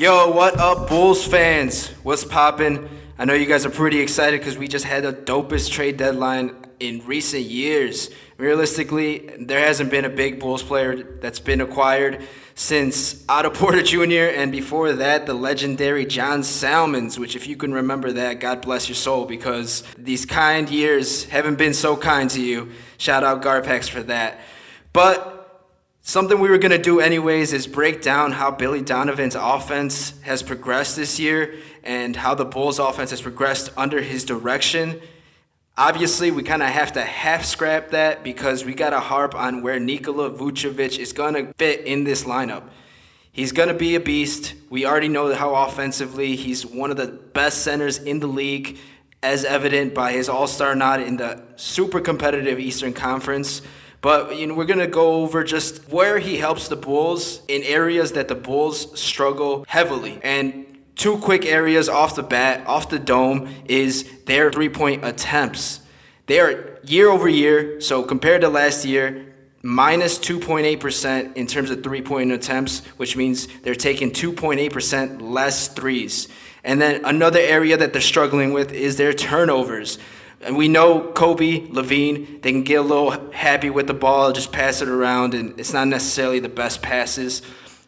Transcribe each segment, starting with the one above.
Yo, what up, Bulls fans? What's poppin'? I know you guys are pretty excited because we just had the dopest trade deadline in recent years. Realistically, there hasn't been a big Bulls player that's been acquired since Otto Porter Jr. and before that, the legendary John Salmons, which if you can remember that, God bless your soul, because these kind years haven't been so kind to you. Shout out Garpax for that. But something we were going to do anyways is break down how Billy Donovan's offense has progressed this year and how the Bulls offense has progressed under his direction. Obviously, we kind of have to half-scrap that because we got to harp on where Nikola Vucevic is going to fit in this lineup. He's going to be a beast. We already know how offensively he's one of the best centers in the league, as evident by his all-star nod in the super competitive Eastern Conference. But we're going to go over just where he helps the Bulls in areas that the Bulls struggle heavily. And two quick areas off the bat, off the dome, is their three-point attempts. They are year over year, so compared to last year, minus 2.8% in terms of three-point attempts, which means they're taking 2.8% less threes. And then another area that they're struggling with is their turnovers. And we know Kobe, Levine, they can get a little happy with the ball, just pass it around, and it's not necessarily the best passes.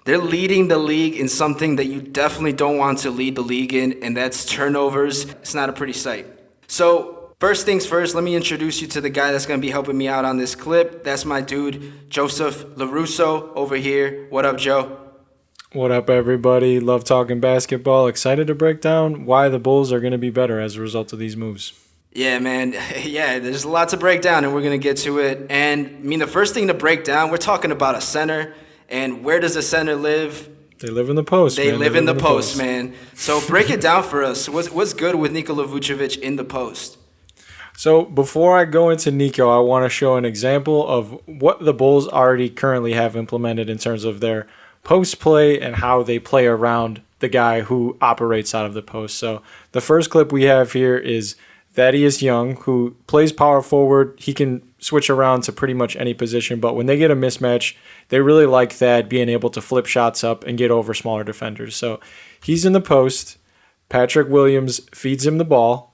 They're leading the league in something that you definitely don't want to lead the league in, and that's turnovers. It's not a pretty sight. So first things first, let me introduce you to the guy that's going to be helping me out on this clip. That's my dude, Joseph LoRusso over here. What up, Joe? What up, everybody? Love talking basketball. Excited to break down why the Bulls are going to be better as a result of these moves. Yeah, man. Yeah, there's a lot to break down, and we're going to get to it. And, the first thing to break down, we're talking about a center. And where does a center live? They live in the post, They live in the post, man. So break it down for us. What's good with Nikola Vucevic in the post? So before I go into Nico, I want to show an example of what the Bulls already currently have implemented in terms of their post play and how they play around the guy who operates out of the post. So the first clip we have here is Thaddeus Young, who plays power forward. He can switch around to pretty much any position, but when they get a mismatch, they really like Thad being able to flip shots up and get over smaller defenders. So he's in the post. Patrick Williams feeds him the ball.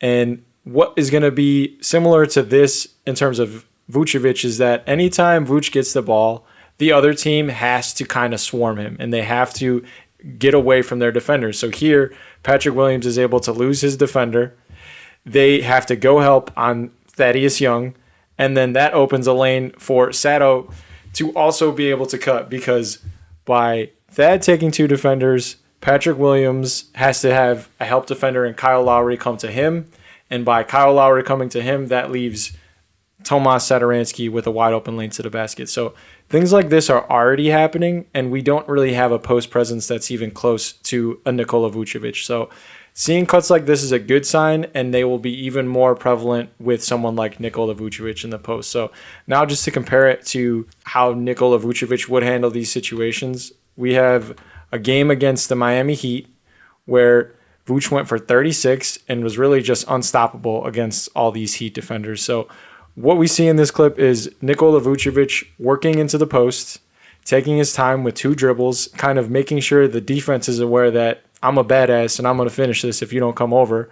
And what is going to be similar to this in terms of Vucevic is that anytime Vuce gets the ball, the other team has to kind of swarm him, and they have to get away from their defenders. So here, Patrick Williams is able to lose his defender. They have to go help on Thaddeus Young, and then that opens a lane for Sato to also be able to cut, because by Thad taking two defenders, Patrick Williams has to have a help defender and Kyle Lowry come to him, and by Kyle Lowry coming to him, that leaves Tomas Satoransky with a wide open lane to the basket. So things like this are already happening, and we don't really have a post presence that's even close to a Nikola Vucevic. So seeing cuts like this is a good sign, and they will be even more prevalent with someone like Nikola Vucevic in the post. So now just to compare it to how Nikola Vucevic would handle these situations, we have a game against the Miami Heat where Vuce went for 36 and was really just unstoppable against all these Heat defenders. So what we see in this clip is Nikola Vucevic working into the post, taking his time with two dribbles, kind of making sure the defense is aware that I'm a badass and I'm going to finish this if you don't come over.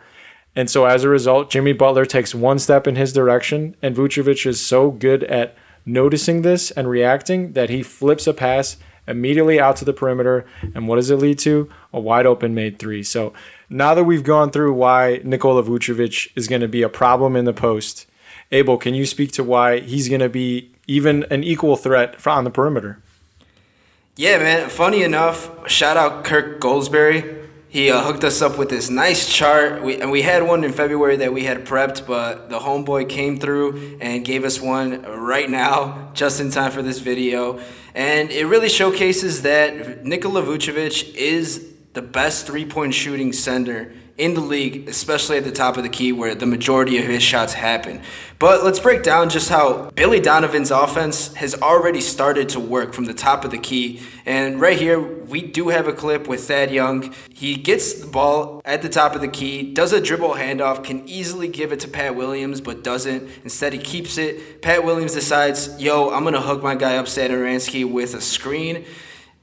And so as a result, Jimmy Butler takes one step in his direction, and Vucevic is so good at noticing this and reacting that he flips a pass immediately out to the perimeter. And what does it lead to? A wide open made three. So now that we've gone through why Nikola Vucevic is going to be a problem in the post, Abel, can you speak to why he's going to be even an equal threat on the perimeter? Yeah, man. Funny enough, shout out Kirk Goldsberry. He hooked us up with this nice chart. We had one in February that we had prepped, but the homeboy came through and gave us one right now, just in time for this video. And it really showcases that Nikola Vucevic is the best three-point shooting center in the league, especially at the top of the key where the majority of his shots happen. But let's break down just how Billy Donovan's offense has already started to work from the top of the key. And right here, we do have a clip with Thad Young. He gets the ball at the top of the key, does a dribble handoff, can easily give it to Pat Williams, but doesn't. Instead, he keeps it. Pat Williams decides, I'm going to hook my guy up, Satoransky, with a screen.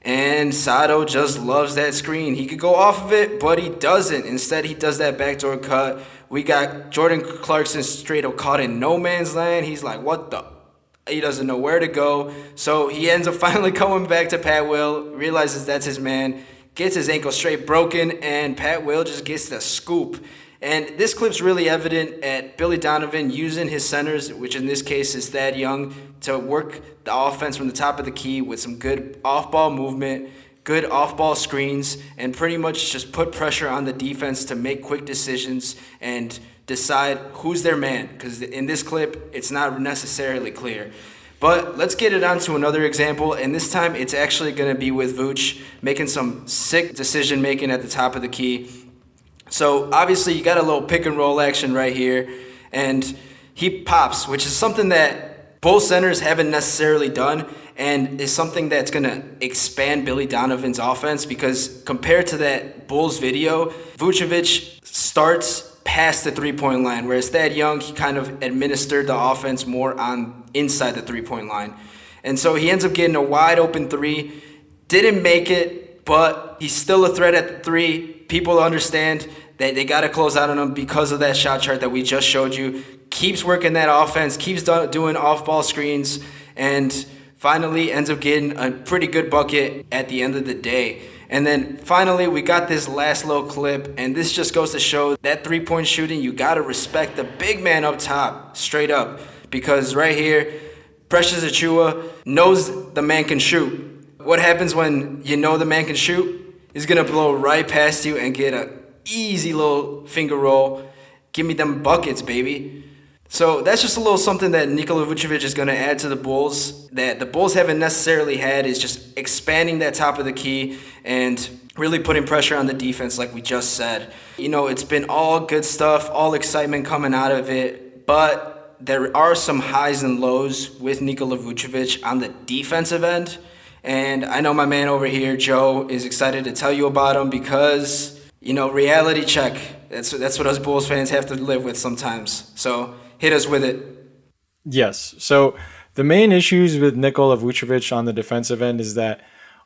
And Sato just loves that screen. He could go off of it, but he doesn't. Instead, he does that backdoor cut. We got Jordan Clarkson straight up caught in no man's land. He's like, what the? He doesn't know where to go. So he ends up finally coming back to Pat Will, realizes that's his man, gets his ankle straight broken, and Pat Will just gets the scoop. And this clip's really evident at Billy Donovan using his centers, which in this case is Thad Young, to work the offense from the top of the key with some good off-ball movement, good off-ball screens, and pretty much just put pressure on the defense to make quick decisions and decide who's their man. Because in this clip, it's not necessarily clear. But let's get it on to another example, and this time it's actually going to be with Vooch making some sick decision-making at the top of the key. So obviously you got a little pick and roll action right here, and he pops, which is something that both centers haven't necessarily done, and is something that's going to expand Billy Donovan's offense, because compared to that Bulls video, Vucevic starts past the three-point line, whereas Thad Young, he kind of administered the offense more on inside the three-point line. And so he ends up getting a wide open three, didn't make it, but he's still a threat at the three. People understand that they got to close out on him because of that shot chart that we just showed you. Keeps working that offense, keeps doing off-ball screens, and finally ends up getting a pretty good bucket at the end of the day. And then finally, we got this last little clip, and this just goes to show that three-point shooting, you got to respect the big man up top, straight up. Because right here, Precious Achiuwa knows the man can shoot. What happens when you know the man can shoot? He's going to blow right past you and get a easy little finger roll. Give me them buckets, baby. So that's just a little something that Nikola Vucevic is going to add to the Bulls that the Bulls haven't necessarily had, is just expanding that top of the key and really putting pressure on the defense like we just said. You know, it's been all good stuff, all excitement coming out of it, but there are some highs and lows with Nikola Vucevic on the defensive end. And I know my man over here, Joe, is excited to tell you about him because, you know, reality check. That's what us Bulls fans have to live with sometimes. So hit us with it. Yes. So the main issues with Nikola Vucevic on the defensive end is that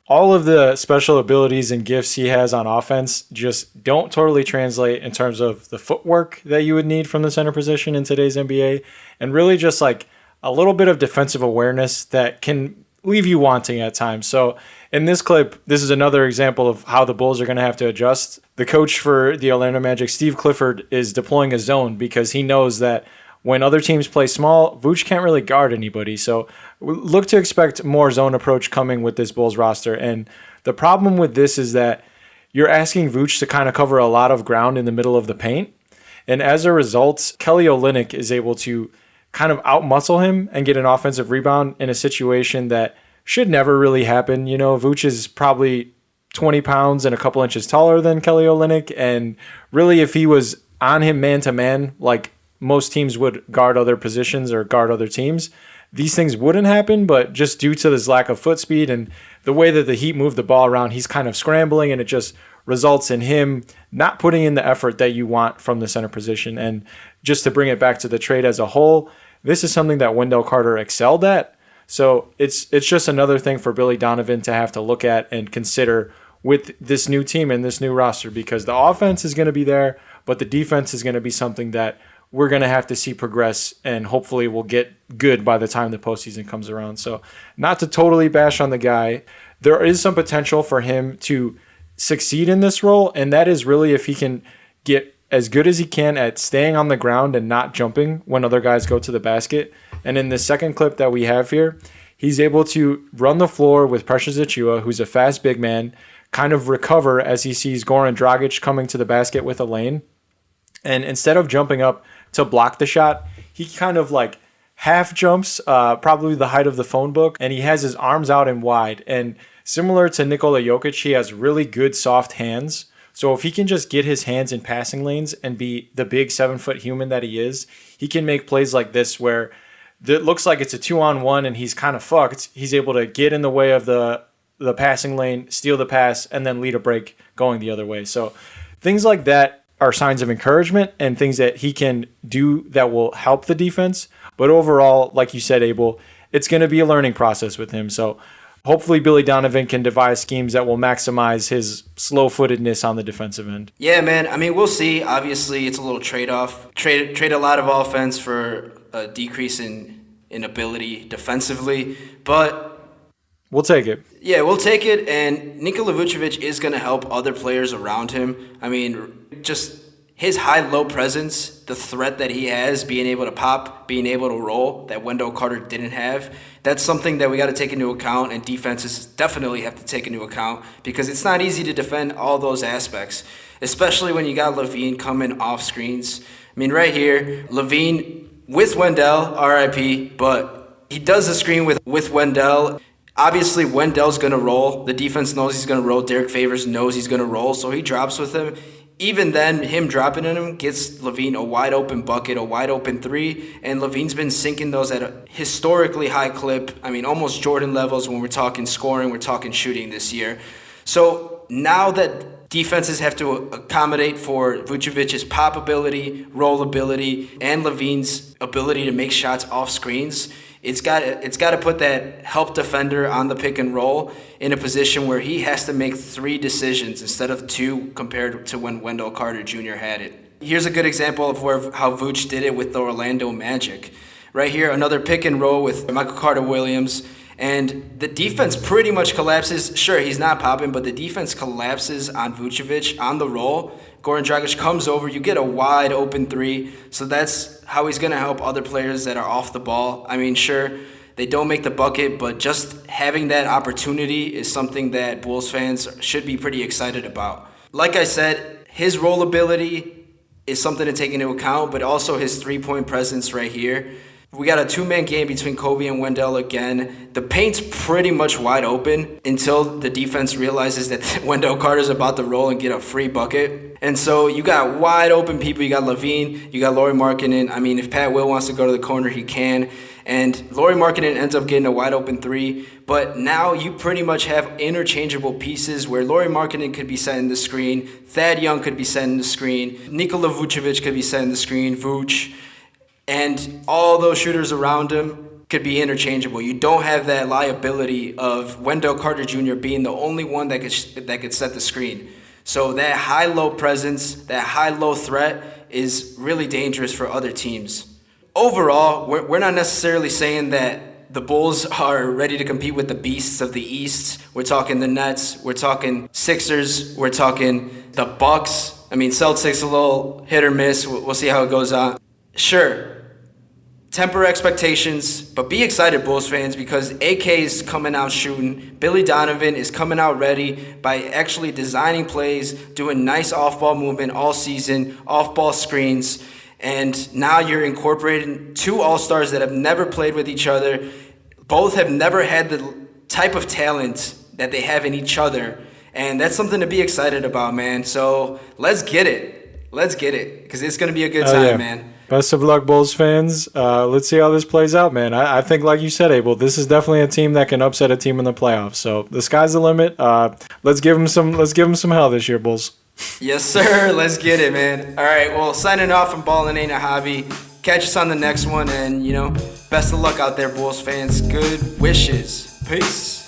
all of the special abilities and gifts he has on offense just don't totally translate in terms of the footwork that you would need from the center position in today's NBA, and really just like a little bit of defensive awareness that can leave you wanting at times. So in this clip, this is another example of how the Bulls are going to have to adjust. The coach for the Orlando Magic, Steve Clifford, is deploying a zone because he knows that when other teams play small, Vooch can't really guard anybody. So look to expect more zone approach coming with this Bulls roster. And the problem with this is that you're asking Vooch to kind of cover a lot of ground in the middle of the paint. And as a result, Kelly Olynyk is able to kind of out-muscle him and get an offensive rebound in a situation that should never really happen. You know, Vooch is probably 20 pounds and a couple inches taller than Kelly Olynyk. And really, if he was on him man-to-man, like most teams would guard other positions or guard other teams, these things wouldn't happen. But just due to this lack of foot speed and the way that the Heat move the ball around, he's kind of scrambling, and it just results in him not putting in the effort that you want from the center position. And just to bring it back to the trade as a whole, this is something that Wendell Carter excelled at. So it's just another thing for Billy Donovan to have to look at and consider with this new team and this new roster, because the offense is going to be there, but the defense is going to be something that we're going to have to see progress, and hopefully we'll get good by the time the postseason comes around. So not to totally bash on the guy, there is some potential for him to succeed in this role, and that is really if he can get as good as he can at staying on the ground and not jumping when other guys go to the basket. And in the second clip that we have here, he's able to run the floor with Precious Achiuwa, who's a fast big man, kind of recover as he sees Goran Dragic coming to the basket with a lane. And instead of jumping up to block the shot, he kind of like half jumps, probably the height of the phone book, and he has his arms out and wide. And similar to Nikola Jokic, he has really good soft hands. So if he can just get his hands in passing lanes and be the big 7-foot human that he is, he can make plays like this where it looks like it's a 2-on-1 and he's kind of fucked. He's able to get in the way of the passing lane, steal the pass, and then lead a break going the other way. So things like that are signs of encouragement and things that he can do that will help the defense. But overall, like you said, Abel, it's going to be a learning process with him. So hopefully Billy Donovan can devise schemes that will maximize his slow-footedness on the defensive end. Yeah, man. I mean, we'll see. Obviously, it's a little trade-off. Trade a lot of offense for a decrease in ability defensively, but we'll take it. Yeah, we'll take it, and Nikola Vucevic is going to help other players around him. I mean, just his high-low presence, the threat that he has, being able to pop, being able to roll, that Wendell Carter didn't have, that's something that we got to take into account, and defenses definitely have to take into account, because it's not easy to defend all those aspects, especially when you got LaVine coming off screens. I mean, right here, LaVine with Wendell, RIP, but he does the screen with Wendell. Obviously, Wendell's going to roll. The defense knows he's going to roll. Derek Favors knows he's going to roll, so he drops with him. Even then, him dropping in him gets LaVine a wide-open bucket, a wide-open three, and LaVine's been sinking those at a historically high clip. I mean, almost Jordan levels when we're talking scoring, we're talking shooting this year. So now that defenses have to accommodate for Vucevic's pop ability, roll ability, and LaVine's ability to make shots off screens, it's got to put that help defender on the pick and roll in a position where he has to make 3 decisions instead of 2 compared to when Wendell Carter Jr. had it. Here's a good example of how Vooch did it with the Orlando Magic. Right here, another pick and roll with Michael Carter-Williams, and the defense pretty much collapses. Sure, he's not popping, but the defense collapses on Vucevic on the roll. Goran Dragic comes over, you get a wide open 3, so that's how he's going to help other players that are off the ball. I mean, sure, they don't make the bucket, but just having that opportunity is something that Bulls fans should be pretty excited about. Like I said, his roll ability is something to take into account, but also his three-point presence right here. We got a 2-man game between Kobe and Wendell again. The paint's pretty much wide open until the defense realizes that Wendell Carter's about to roll and get a free bucket. And so you got wide open people. You got LaVine, you got Lauri Markkanen. I mean, if Pat Will wants to go to the corner, he can. And Lauri Markkanen ends up getting a wide open 3. But now you pretty much have interchangeable pieces where Lauri Markkanen could be setting the screen, Thad Young could be setting the screen, Nikola Vucevic could be setting the screen, Vooch. And all those shooters around him could be interchangeable. You don't have that liability of Wendell Carter Jr. being the only one that could set the screen. So that high-low presence, that high-low threat is really dangerous for other teams. Overall, we're not necessarily saying that the Bulls are ready to compete with the beasts of the East. We're talking the Nets. We're talking Sixers. We're talking the Bucks. I mean, Celtics a little hit or miss. We'll see how it goes on. Sure, temper expectations, but be excited, Bulls fans, because AK is coming out shooting. Billy Donovan is coming out ready by actually designing plays, doing nice off-ball movement all season, off-ball screens, and now you're incorporating 2 All-Stars that have never played with each other. Both have never had the type of talent that they have in each other, and that's something to be excited about, man. So let's get it. Let's get it, because it's going to be a good time, man. Best of luck, Bulls fans. Let's see how this plays out, man. I think, like you said, Abel, this is definitely a team that can upset a team in the playoffs. So the sky's the limit. Let's give them some hell this year, Bulls. Yes, sir. Let's get it, man. All right. Well, signing off from Ballin' Ain't a Hobby. Catch us on the next one, and best of luck out there, Bulls fans. Good wishes. Peace.